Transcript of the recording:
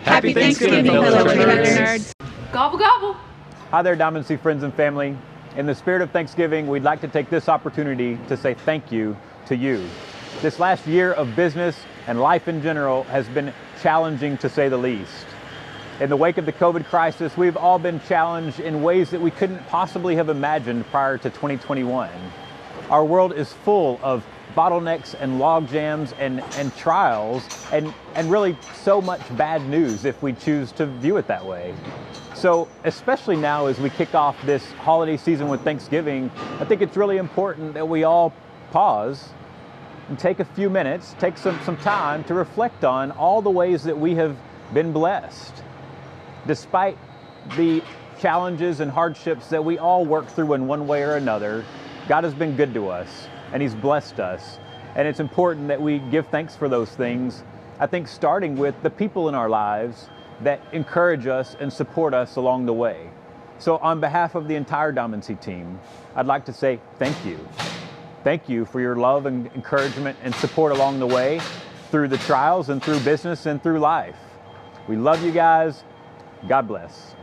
Happy Thanksgiving, fellow trader nerds. Gobble, gobble. Hi there, Diamond C friends and family. In the spirit of Thanksgiving, we'd like to take this opportunity to say thank you to you. This last year of business and life in general has been challenging, to say the least. In the wake of the COVID crisis, we've all been challenged in ways that we couldn't possibly have imagined prior to 2021. Our world is full of bottlenecks and log jams and trials and really so much bad news if we choose to view it that way. So especially now as we kick off this holiday season with Thanksgiving, I think it's really important that we all pause and take a few minutes, take some time to reflect on all the ways that we have been blessed. Despite the challenges and hardships that we all work through in one way or another, God has been good to us and He's blessed us. And it's important that we give thanks for those things. I think starting with the people in our lives that encourage us and support us along the way. So on behalf of the entire Diamond C team, I'd like to say thank you. Thank you for your love and encouragement and support along the way through the trials and through business and through life. We love you guys. God bless.